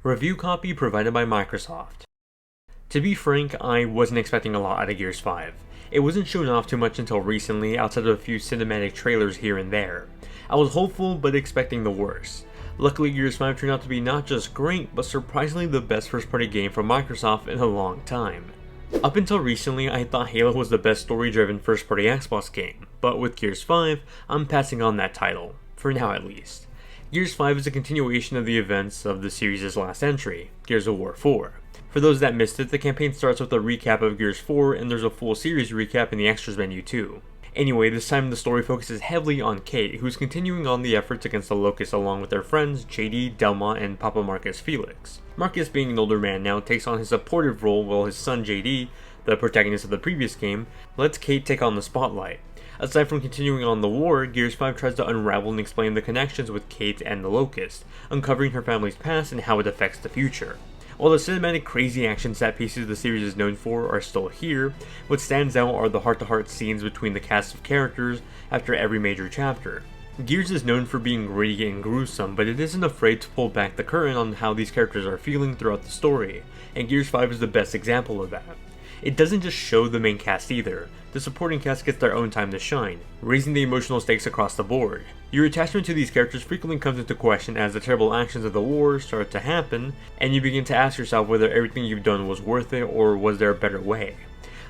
Review copy provided by Microsoft. To be frank, I wasn't expecting a lot out of Gears 5. It wasn't shown off too much until recently, outside of a few cinematic trailers here and there. I was hopeful, but expecting the worst. Luckily, Gears 5 turned out to be not just great, but surprisingly the best first-party game from Microsoft in a long time. Up until recently, I thought Halo was the best story-driven first-party Xbox game, but with Gears 5, I'm passing on that title, for now at least. Gears 5 is a continuation of the events of the series' last entry, Gears of War 4. For those that missed it, the campaign starts with a recap of Gears 4, and there's a full series recap in the extras menu too. Anyway, this time the story focuses heavily on Kait, who's continuing on the efforts against the Locusts along with their friends JD, Delma, and Papa Marcus Felix. Marcus, being an older man now, takes on his supportive role while his son JD, the protagonist of the previous game, lets Kait take on the spotlight. Aside from continuing on the war, Gears 5 tries to unravel and explain the connections with Kait and the Locust, uncovering her family's past and how it affects the future. While the cinematic crazy action set pieces the series is known for are still here, what stands out are the heart-to-heart scenes between the cast of characters after every major chapter. Gears is known for being gritty and gruesome, but it isn't afraid to pull back the curtain on how these characters are feeling throughout the story, and Gears 5 is the best example of that. It doesn't just show the main cast either, the supporting cast gets their own time to shine, raising the emotional stakes across the board. Your attachment to these characters frequently comes into question as the terrible actions of the war start to happen, and you begin to ask yourself whether everything you've done was worth it or was there a better way.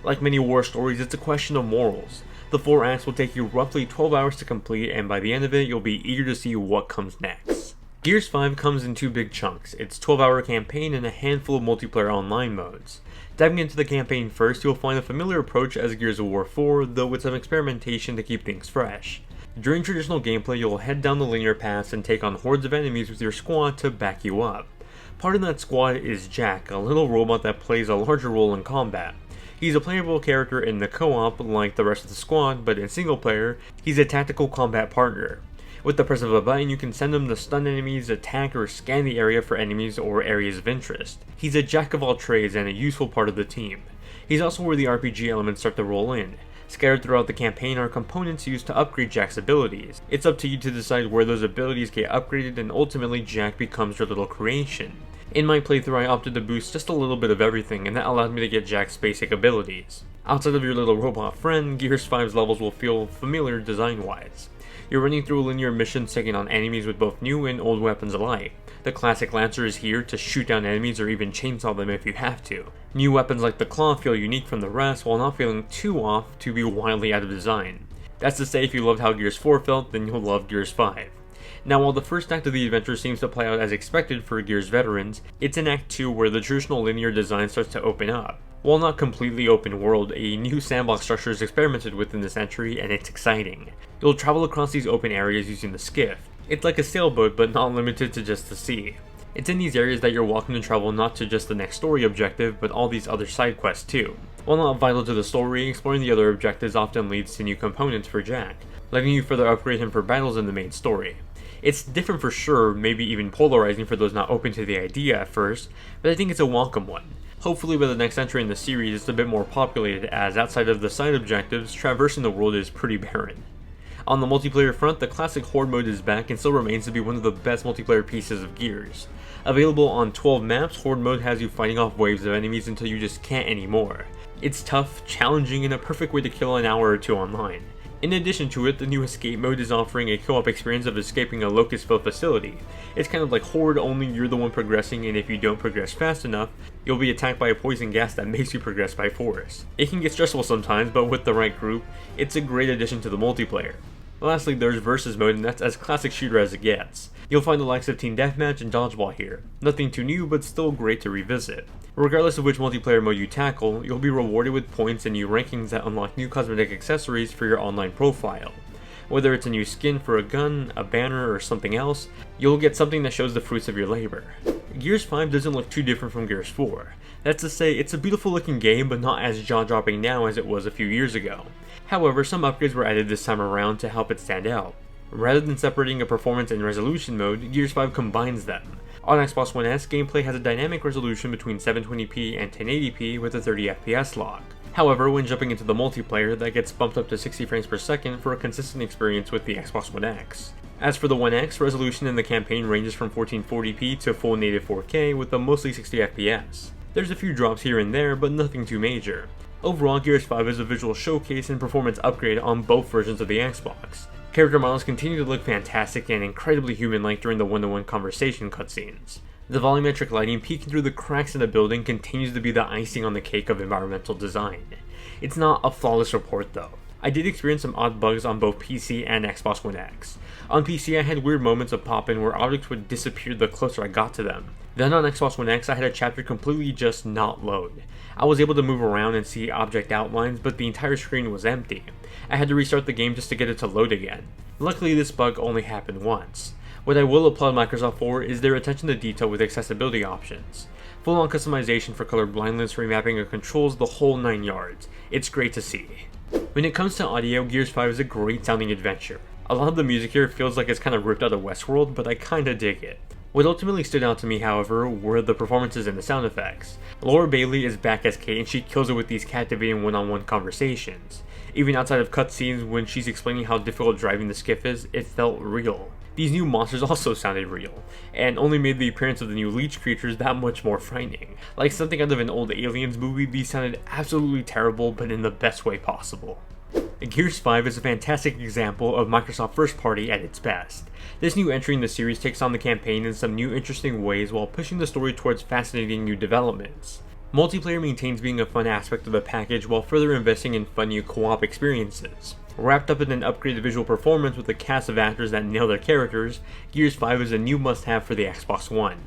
Like many war stories, it's a question of morals. The 4 acts will take you roughly 12 hours to complete, and by the end of it, you'll be eager to see what comes next. Gears 5 comes in 2 big chunks, its 12-hour campaign and a handful of multiplayer online modes. Diving into the campaign first, you'll find a familiar approach as Gears of War 4, though with some experimentation to keep things fresh. During traditional gameplay, you'll head down the linear paths and take on hordes of enemies with your squad to back you up. Part of that squad is Jack, a little robot that plays a larger role in combat. He's a playable character in the co-op like the rest of the squad, but in single player, he's a tactical combat partner. With the press of a button, you can send him to stun enemies, attack, or scan the area for enemies or areas of interest. He's a jack of all trades and a useful part of the team. He's also where the RPG elements start to roll in. Scattered throughout the campaign are components used to upgrade Jack's abilities. It's up to you to decide where those abilities get upgraded, and ultimately Jack becomes your little creation. In my playthrough, I opted to boost just a little bit of everything, and that allowed me to get Jack's basic abilities. Outside of your little robot friend, Gears 5's levels will feel familiar design-wise. You're running through linear missions taking on enemies with both new and old weapons alike. The classic Lancer is here to shoot down enemies or even chainsaw them if you have to. New weapons like the Claw feel unique from the rest while not feeling too off to be wildly out of design. That's to say, if you loved how Gears 4 felt, then you'll love Gears 5. Now, while the first act of the adventure seems to play out as expected for Gears veterans, it's in Act 2 where the traditional linear design starts to open up. While not completely open world, a new sandbox structure is experimented with in this entry, and it's exciting. You'll travel across these open areas using the skiff. It's like a sailboat, but not limited to just the sea. It's in these areas that you're welcome to travel not to just the next story objective, but all these other side quests too. While not vital to the story, exploring the other objectives often leads to new components for Jack, letting you further upgrade him for battles in the main story. It's different for sure, maybe even polarizing for those not open to the idea at first, but I think it's a welcome one. Hopefully by the next entry in the series it's a bit more populated, as outside of the side objectives, traversing the world is pretty barren. On the multiplayer front, the classic Horde mode is back and still remains to be one of the best multiplayer pieces of Gears. Available on 12 maps, Horde mode has you fighting off waves of enemies until you just can't anymore. It's tough, challenging, and a perfect way to kill an hour or 2 online. In addition to it, the new escape mode is offering a co-op experience of escaping a Locust-filled facility. It's kind of like Horde, only you're the one progressing, and if you don't progress fast enough, you'll be attacked by a poison gas that makes you progress by force. It can get stressful sometimes, but with the right group, it's a great addition to the multiplayer. Lastly, there's Versus mode, and that's as classic shooter as it gets. You'll find the likes of Team Deathmatch and Dodgeball here. Nothing too new, but still great to revisit. Regardless of which multiplayer mode you tackle, you'll be rewarded with points and new rankings that unlock new cosmetic accessories for your online profile. Whether it's a new skin for a gun, a banner, or something else, you'll get something that shows the fruits of your labor. Gears 5 doesn't look too different from Gears 4. That's to say, it's a beautiful looking game, but not as jaw-dropping now as it was a few years ago. However, some upgrades were added this time around to help it stand out. Rather than separating a performance and resolution mode, Gears 5 combines them. On Xbox One S, gameplay has a dynamic resolution between 720p and 1080p with a 30 FPS lock. However, when jumping into the multiplayer, that gets bumped up to 60 frames per second for a consistent experience with the Xbox One X. As for the One X, resolution in the campaign ranges from 1440p to full native 4K with a mostly 60 FPS. There's a few drops here and there, but nothing too major. Overall, Gears 5 is a visual showcase and performance upgrade on both versions of the Xbox. Character models continue to look fantastic and incredibly human-like during the one-to-one conversation cutscenes. The volumetric lighting peeking through the cracks in the building continues to be the icing on the cake of environmental design. It's not a flawless report though. I did experience some odd bugs on both PC and Xbox One X. On PC I had weird moments of pop-in where objects would disappear the closer I got to them. Then on Xbox One X I had a chapter completely just not load. I was able to move around and see object outlines, but the entire screen was empty. I had to restart the game just to get it to load again. Luckily this bug only happened once. What I will applaud Microsoft for is their attention to detail with accessibility options. Full-on customization for color blindness, remapping of controls, the whole 9 yards. It's great to see. When it comes to audio, Gears 5 is a great sounding adventure. A lot of the music here feels like it's kind of ripped out of Westworld, but I kinda dig it. What ultimately stood out to me, however, were the performances and the sound effects. Laura Bailey is back as Kait and she kills it with these captivating one-on-one conversations. Even outside of cutscenes, when she's explaining how difficult driving the skiff is, it felt real. These new monsters also sounded real, and only made the appearance of the new leech creatures that much more frightening. Like something out of an old Aliens movie, these sounded absolutely terrible, but in the best way possible. Gears 5 is a fantastic example of Microsoft first party at its best. This new entry in the series takes on the campaign in some new interesting ways while pushing the story towards fascinating new developments. Multiplayer maintains being a fun aspect of the package while further investing in fun new co-op experiences. Wrapped up in an upgraded visual performance with a cast of actors that nail their characters, Gears 5 is a new must-have for the Xbox One.